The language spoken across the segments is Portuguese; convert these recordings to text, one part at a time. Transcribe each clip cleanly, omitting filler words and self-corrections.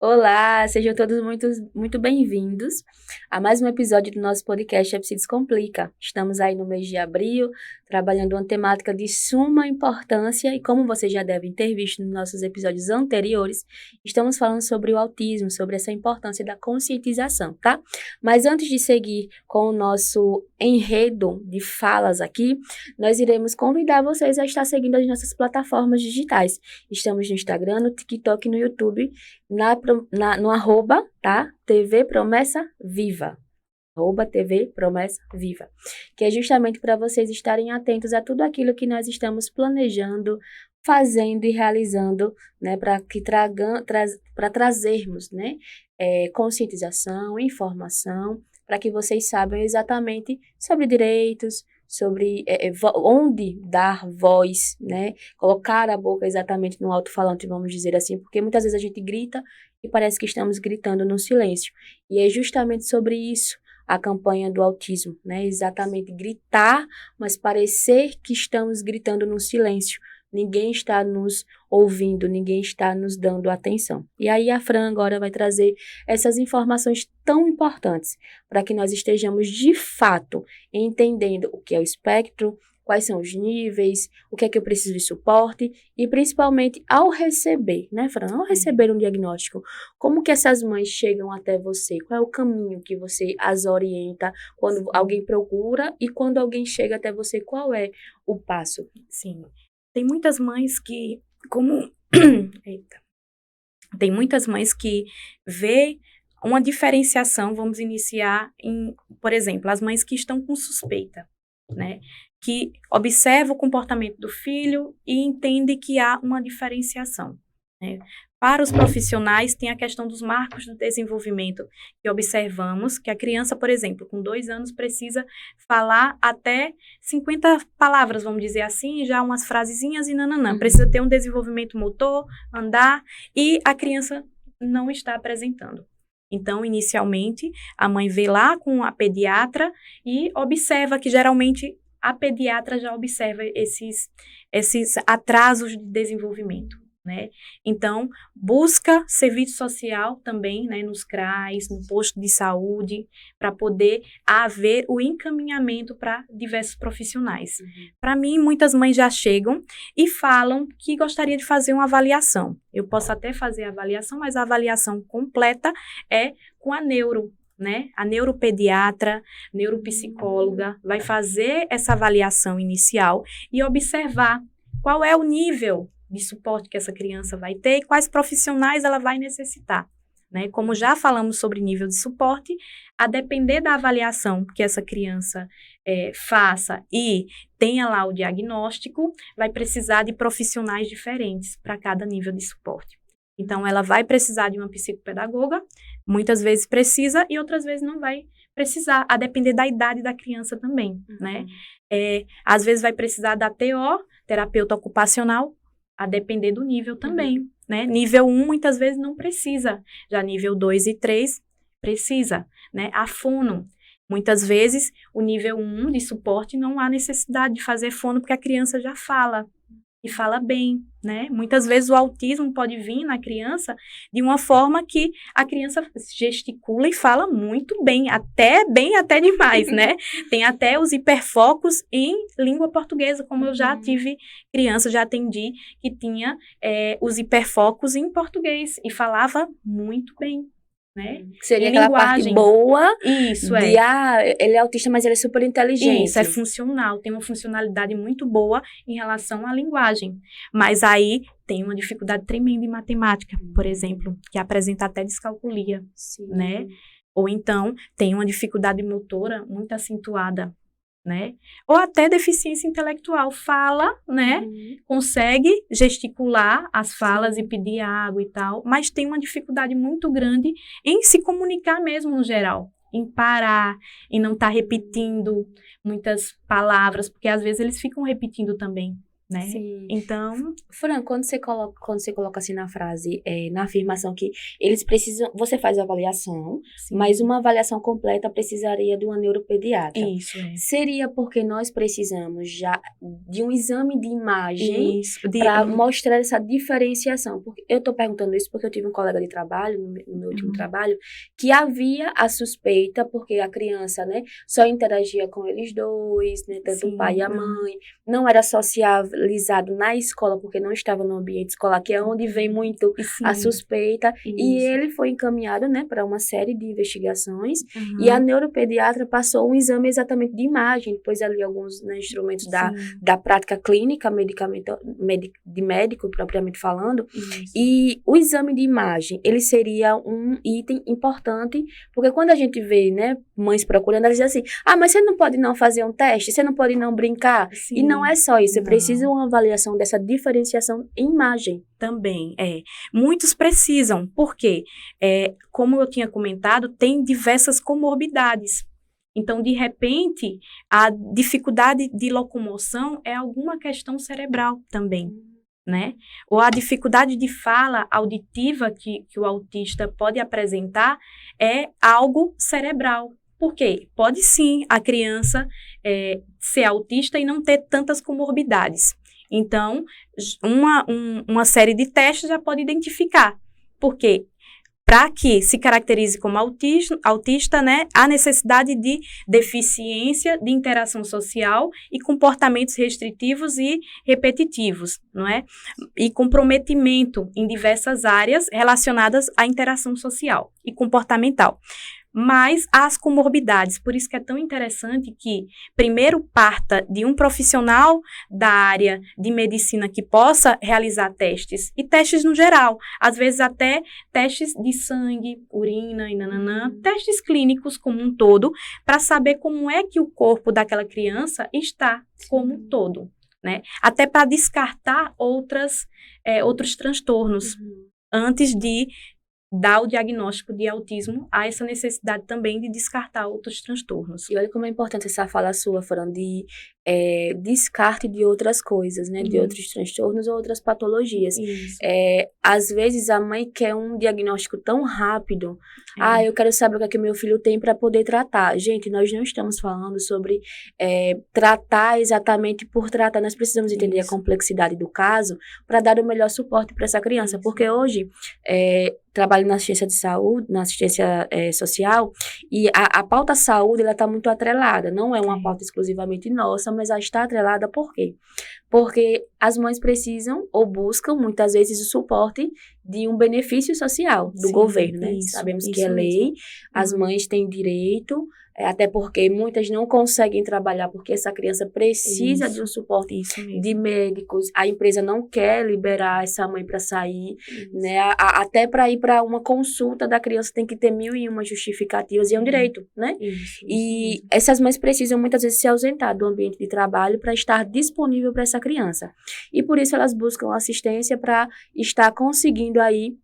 Olá, sejam todos muito bem-vindos a mais um episódio do nosso podcast Se Descomplica. Estamos aí no mês de abril, trabalhando uma temática de suma importância e como vocês já devem ter visto nos nossos episódios anteriores, estamos falando sobre o autismo, sobre essa importância da conscientização, tá? Mas antes de seguir com o nosso enredo de falas aqui, nós iremos convidar vocês a estar seguindo as nossas plataformas digitais. Estamos no Instagram, no TikTok e no YouTube, no arroba, tá? TV Promessa Viva. Arroba TV Promessa Viva. Que é justamente para vocês estarem atentos a tudo aquilo que nós estamos planejando, fazendo e realizando, né? Para trazermos, né? Conscientização, informação, para que vocês saibam exatamente sobre direitos, sobre onde dar voz, né? Colocar a boca exatamente no alto-falante, vamos dizer assim, porque muitas vezes a gente grita e parece que estamos gritando no silêncio. E é justamente sobre isso a campanha do autismo, né? Exatamente gritar, mas parecer que estamos gritando no silêncio. Ninguém está nos ouvindo, ninguém está nos dando atenção. E aí a Fran agora vai trazer essas informações tão importantes para que nós estejamos de fato entendendo o que é o espectro, quais são os níveis, o que é que eu preciso de suporte e principalmente ao receber, né, Fran? Ao receber um diagnóstico, como que essas mães chegam até você? Qual é o caminho que você as orienta quando alguém procura e quando alguém chega até você, qual é o passo? Sim. Tem muitas mães que, tem muitas mães que vê uma diferenciação, vamos iniciar em, por exemplo, as mães que estão com suspeita, né? Que observa o comportamento do filho e entende que há uma diferenciação, né? Para os profissionais, tem a questão dos marcos do desenvolvimento, que observamos que a criança, por exemplo, com 2 anos, precisa falar até 50 palavras, vamos dizer assim, já umas frasezinhas e nananã. Precisa ter um desenvolvimento motor, andar, e a criança não está apresentando. Então, inicialmente, a mãe vê lá com a pediatra e observa que, geralmente, a pediatra já observa esses atrasos de desenvolvimento, né? Então, busca serviço social também, né, nos CRAs, no posto de saúde, para poder haver o encaminhamento para diversos profissionais. Para mim, muitas mães já chegam e falam que gostaria de fazer uma avaliação. Eu posso até fazer a avaliação, mas a avaliação completa é com a neuro, né? A neuropediatra, neuropsicóloga, vai fazer essa avaliação inicial e observar qual é o nível de suporte que essa criança vai ter e quais profissionais ela vai necessitar, né? Como já falamos sobre nível de suporte, a depender da avaliação que essa criança faça e tenha lá o diagnóstico, vai precisar de profissionais diferentes para cada nível de suporte. Então, ela vai precisar de uma psicopedagoga, muitas vezes precisa e outras vezes não vai precisar, a depender da idade da criança também, né? Às vezes vai precisar da TO, terapeuta ocupacional, a depender do nível também, né? Nível 1, muitas vezes, não precisa. Já nível 2 e 3, precisa, né? A fono. Muitas vezes, o nível 1 de suporte não há necessidade de fazer fono, porque a criança já fala, e fala bem, né? Muitas vezes o autismo pode vir na criança de uma forma que a criança gesticula e fala muito bem até demais, né? Tem até os hiperfocos em língua portuguesa, como eu já tive criança, já atendi, que tinha os hiperfocos em português e falava muito bem, né? Seria aquela parte boa de, ele é autista, mas ele é super inteligente. Isso, é funcional, tem uma funcionalidade muito boa em relação à linguagem. Mas aí tem uma dificuldade tremenda em matemática, por exemplo, que apresenta até descalculia, né? Ou então tem uma dificuldade motora muito acentuada, né? Ou até deficiência intelectual, fala, né? Consegue gesticular as falas e pedir água e tal, mas tem uma dificuldade muito grande em se comunicar mesmo no geral, em parar, em não estar repetindo muitas palavras, porque às vezes eles ficam repetindo também, né? Sim. Então, Fran, quando você coloca assim na frase, na afirmação que eles precisam, você faz a avaliação, sim, mas uma avaliação completa precisaria de uma neuropediatra. isso é. Seria porque nós precisamos já de um exame de imagem Isso, para mostrar essa diferenciação. Porque eu estou perguntando isso porque eu tive um colega de trabalho, no meu último trabalho, que havia a suspeita, porque a criança, né, só interagia com eles dois, né, tanto o pai e a mãe, não era socializado na escola, porque não estava no ambiente escolar, que é onde vem muito a suspeita, e ele foi encaminhado, né, para uma série de investigações, e a neuropediatra passou um exame exatamente de imagem, depois ali alguns, né, instrumentos da prática clínica, de médico, propriamente falando, e o exame de imagem, ele seria um item importante, porque quando a gente vê, né, mães procurando, elas dizem assim, mas você não pode não fazer um teste, você não pode não brincar, e não é só isso, você precisa uma avaliação dessa diferenciação em imagem. Também, muitos precisam, porque, como eu tinha comentado, tem diversas comorbidades. Então, de repente, a dificuldade de locomoção é alguma questão cerebral também, né? Ou a dificuldade de fala auditiva que o autista pode apresentar é algo cerebral. Por quê? Pode sim a criança ser autista e não ter tantas comorbidades. Então, uma série de testes já pode identificar. Por quê? Para que se caracterize como autista, né, há necessidade de deficiência de interação social e comportamentos restritivos e repetitivos, não é? E comprometimento em diversas áreas relacionadas à interação social e comportamental. Mas as comorbidades, por isso que é tão interessante que primeiro parta de um profissional da área de medicina que possa realizar testes, e testes no geral, às vezes até testes de sangue, urina e testes clínicos como um todo, para saber como é que o corpo daquela criança está como um todo, né? Até para descartar outros transtornos antes de dar o diagnóstico de autismo, há essa necessidade também de descartar outros transtornos. E olha como é importante essa fala sua, falando de descarte de outras coisas, né? De outros transtornos ou outras patologias. Às vezes a mãe quer um diagnóstico tão rápido. Eu quero saber o que é que meu filho tem para poder tratar. Gente, nós não estamos falando sobre tratar exatamente por tratar. Nós precisamos entender a complexidade do caso para dar o melhor suporte para essa criança. Porque hoje, trabalho na assistência de saúde, na assistência social, e a pauta saúde, ela está muito atrelada. Não é uma pauta exclusivamente nossa, mas ela está atrelada por quê? Porque as mães precisam ou buscam, muitas vezes, o suporte de um benefício social do governo, né? Sabemos que é lei, as mães têm direito, até porque muitas não conseguem trabalhar porque essa criança precisa de um suporte de médicos, a empresa não quer liberar essa mãe para sair, né? Até para ir para uma consulta da criança tem que ter 1001 justificativas e é um direito, né? E essas mães precisam muitas vezes se ausentar do ambiente de trabalho para estar disponível para essa criança. E por isso elas buscam assistência para estar conseguindo aí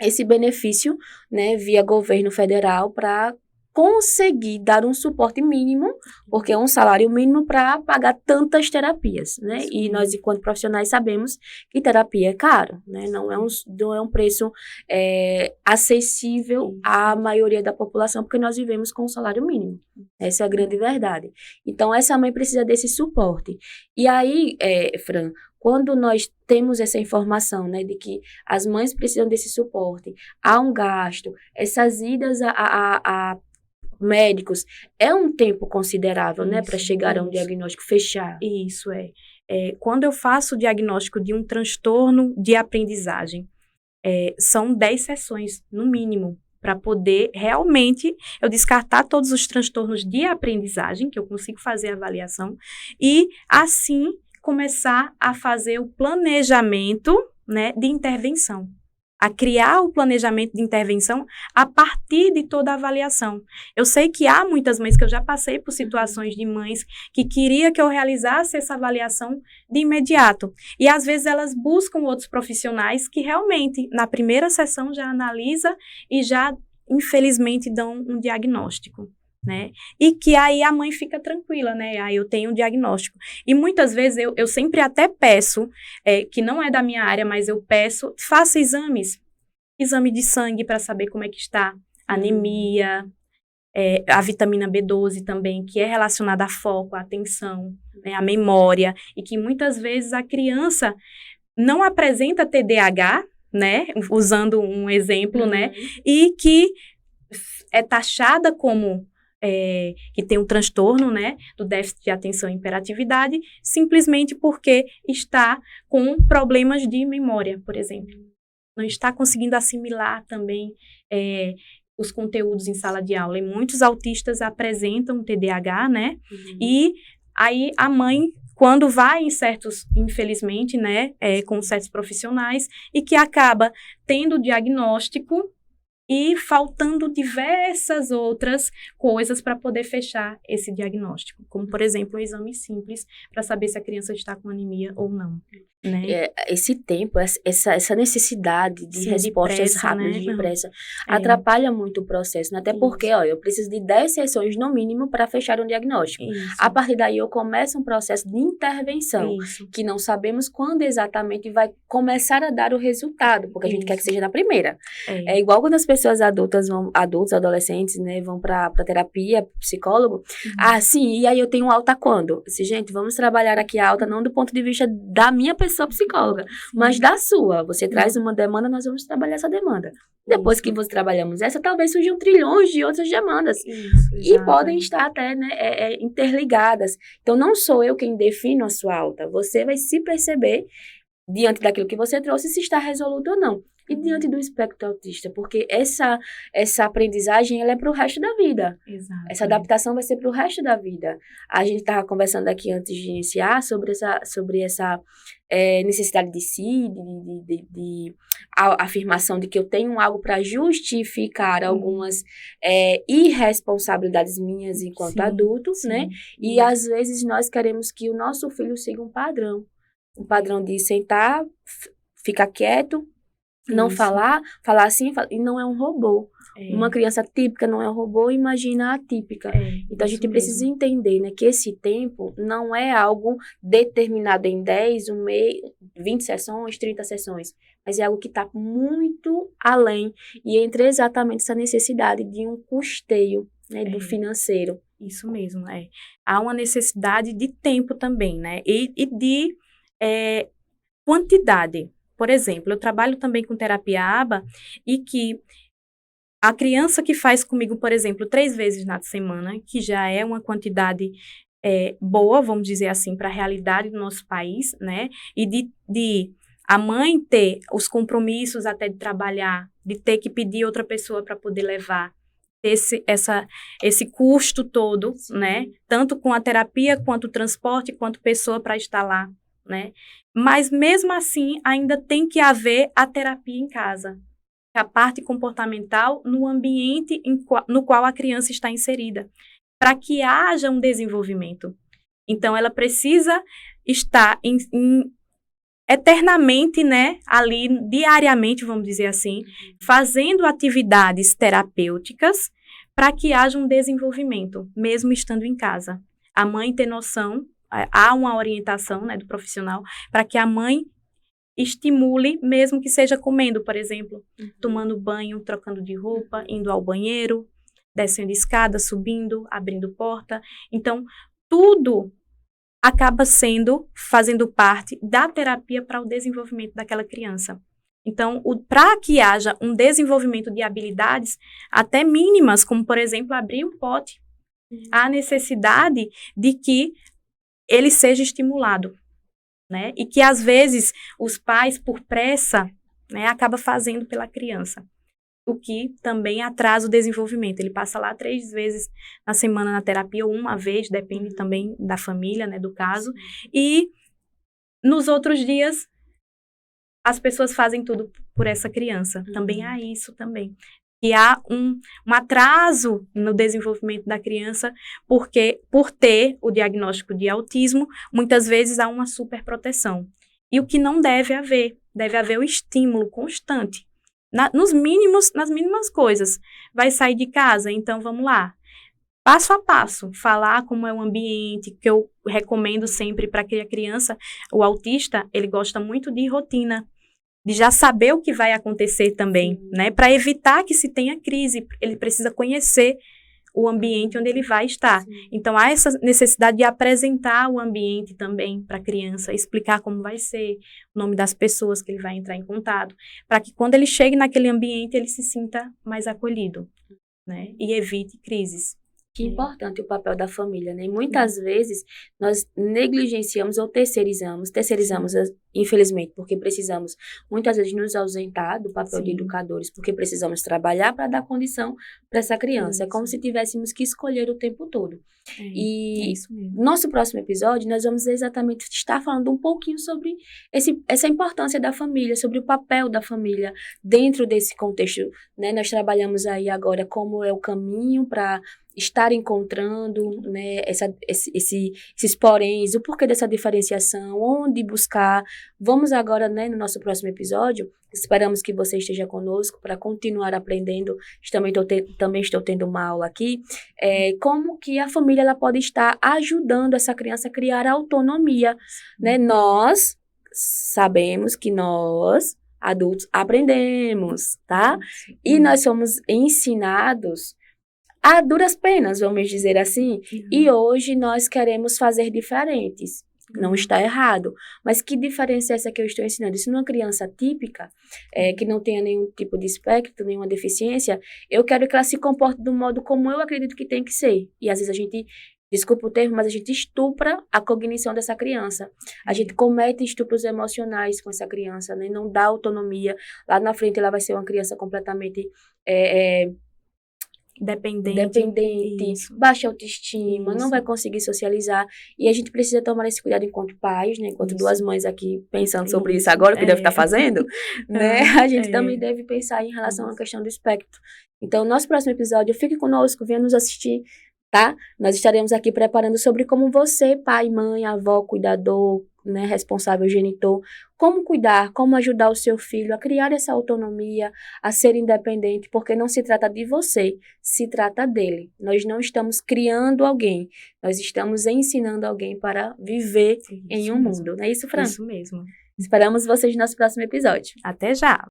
esse benefício, né, via governo federal para conseguir dar um suporte mínimo, porque é um salário mínimo para pagar tantas terapias, né? Sim. E nós, enquanto profissionais, sabemos que terapia é caro, né? Não é um preço acessível à maioria da população, porque nós vivemos com um salário mínimo. Essa é a grande verdade. Então, essa mãe precisa desse suporte. E aí, Fran, quando nós temos essa informação, né, de que as mães precisam desse suporte, há um gasto, essas idas a médicos, é um tempo considerável, né, para chegar a um diagnóstico fechado. Isso quando eu faço o diagnóstico de um transtorno de aprendizagem, são 10 sessões, no mínimo, para poder realmente eu descartar todos os transtornos de aprendizagem, que eu consigo fazer a avaliação, e assim começar a fazer o planejamento, né, de intervenção. A criar o planejamento de intervenção a partir de toda a avaliação. Eu sei que há muitas mães, que eu já passei por situações de mães que queria que eu realizasse essa avaliação de imediato. E às vezes elas buscam outros profissionais que realmente, na primeira sessão, já analisa e já, infelizmente, dão um diagnóstico. né? E que aí a mãe fica tranquila, né? Aí eu tenho um diagnóstico. E muitas vezes eu sempre até peço, que não é da minha área, mas eu peço, faça exames. Exame de sangue para saber como é que está. Anemia, a vitamina B12 também, que é relacionada a foco, a atenção, né? A memória. E que muitas vezes a criança não apresenta TDAH, né? Usando um exemplo, né? E que é taxada como que tem um transtorno, né, do déficit de atenção e hiperatividade, simplesmente porque está com problemas de memória, por exemplo. Não está conseguindo assimilar também os conteúdos em sala de aula. E muitos autistas apresentam TDAH, né? E aí a mãe, quando vai em certos, infelizmente, né, com certos profissionais, e que acaba tendo o diagnóstico e faltando diversas outras coisas para poder fechar esse diagnóstico, como, por exemplo, um exame simples para saber se a criança está com anemia ou não, né? Esse tempo, essa necessidade de respostas rápidas, né? depressa, atrapalha muito o processo, né? Até porque, eu preciso de 10 sessões no mínimo para fechar um diagnóstico. A partir daí, eu começo um processo de intervenção, que não sabemos quando exatamente vai começar a dar o resultado, porque a gente quer que seja na primeira. É igual quando as pessoas adultos, adolescentes, né, vão para terapia, psicólogo. Sim, e aí eu tenho alta quando? Gente, vamos trabalhar aqui a alta não do ponto de vista da minha pessoa psicóloga, mas da sua. Você traz uma demanda, nós vamos trabalhar essa demanda. Depois que nós trabalhamos essa, talvez surjam trilhões de outras demandas. E podem estar até, né, interligadas. Então, não sou eu quem defino a sua alta. Você vai se perceber, diante daquilo que você trouxe, se está resoluto ou não. E diante do espectro autista, porque essa aprendizagem, ela é para o resto da vida. Essa adaptação vai ser para o resto da vida. A gente estava conversando aqui antes de iniciar sobre essa necessidade de si, de a afirmação de que eu tenho algo para justificar algumas irresponsabilidades minhas enquanto adulto, né? E às vezes nós queremos que o nosso filho siga um padrão de sentar, ficar quieto, não falar assim, e não é um robô. Uma criança típica não é um robô, imagina a atípica. Então, a gente precisa entender, né, que esse tempo não é algo determinado em 10, 20 sessões, 30 sessões, mas é algo que está muito além e entra exatamente essa necessidade de um custeio, né, do financeiro. Isso mesmo, Há uma necessidade de tempo também, né, e de quantidade. Por exemplo, eu trabalho também com terapia ABA e que a criança que faz comigo, por exemplo, 3 vezes na semana, que já é uma quantidade boa, vamos dizer assim, para a realidade do nosso país, né? E de a mãe ter os compromissos até de trabalhar, de ter que pedir outra pessoa para poder levar esse custo todo, né? Tanto com a terapia, quanto o transporte, quanto pessoa para estar lá, né? Mas, mesmo assim, ainda tem que haver a terapia em casa. A parte comportamental no ambiente no qual a criança está inserida, para que haja um desenvolvimento. Então, ela precisa estar eternamente, né, ali, diariamente, vamos dizer assim, fazendo atividades terapêuticas para que haja um desenvolvimento, mesmo estando em casa. A mãe ter noção, há uma orientação, né, do profissional para que a mãe estimule, mesmo que seja comendo, por exemplo, tomando banho, trocando de roupa, indo ao banheiro, descendo escada, subindo, abrindo porta. Então, tudo acaba fazendo parte da terapia para o desenvolvimento daquela criança. Então, para que haja um desenvolvimento de habilidades, até mínimas, como, por exemplo, abrir um pote, há necessidade de que ele seja estimulado, né? E que, às vezes, os pais, por pressa, né, acabam fazendo pela criança, o que também atrasa o desenvolvimento. Ele passa lá 3 vezes na semana na terapia, ou uma vez, depende também da família, né, do caso, e nos outros dias as pessoas fazem tudo por essa criança. Também há isso também. E há um atraso no desenvolvimento da criança, porque, por ter o diagnóstico de autismo, muitas vezes há uma superproteção. E o que não deve haver o estímulo constante. Nas mínimas coisas. Vai sair de casa, então vamos lá. passo a passo, falar como é o ambiente, que eu recomendo sempre para que a criança, o autista, ele gosta muito de rotina, de já saber o que vai acontecer também, né? Para evitar que se tenha crise, ele precisa conhecer o ambiente onde ele vai estar. Então, há essa necessidade de apresentar o ambiente também para a criança, explicar como vai ser, o nome das pessoas que ele vai entrar em contato, para que quando ele chegue naquele ambiente, ele se sinta mais acolhido, né? E evite crises. Que importante o papel da família, né? E muitas vezes nós negligenciamos ou terceirizamos, infelizmente, porque precisamos muitas vezes nos ausentar do papel de educadores, porque precisamos trabalhar para dar condição para essa criança. É como se tivéssemos que escolher o tempo todo. E nosso próximo episódio, nós vamos exatamente estar falando um pouquinho sobre essa importância da família, sobre o papel da família dentro desse contexto, né? Nós trabalhamos aí agora como é o caminho para estar encontrando, né, esses poréns, o porquê dessa diferenciação, onde buscar. Vamos agora, né, no nosso próximo episódio, esperamos que você esteja conosco para continuar aprendendo. Também estou tendo uma aula aqui, como que a família ela pode estar ajudando essa criança a criar autonomia, né? Nós sabemos que nós, adultos, aprendemos, tá? E nós somos ensinados a duras penas, vamos dizer assim, e hoje nós queremos fazer diferentes. Não está errado, mas que diferença é essa que eu estou ensinando? Se numa criança típica, que não tenha nenhum tipo de espectro, nenhuma deficiência, eu quero que ela se comporte do modo como eu acredito que tem que ser. E às vezes a gente, desculpa o termo, mas a gente estupra a cognição dessa criança. A gente comete estupros emocionais com essa criança, né? Não dá autonomia. Lá na frente ela vai ser uma criança completamente dependente, baixa autoestima, não vai conseguir socializar, e a gente precisa tomar esse cuidado enquanto pais, né, enquanto duas mães aqui pensando sobre isso agora, o que deve estar fazendo, né, a gente também deve pensar em relação à questão do espectro. Então, nosso próximo episódio, fique conosco, venha nos assistir, tá? Nós estaremos aqui preparando sobre como você, pai, mãe, avó, cuidador, né, responsável, genitor, como cuidar, como ajudar o seu filho a criar essa autonomia, a ser independente, porque não se trata de você, se trata dele. Nós não estamos criando alguém, nós estamos ensinando alguém para viver em um mundo. Não é isso, Fran? Isso mesmo. Esperamos vocês no nosso próximo episódio. Até já!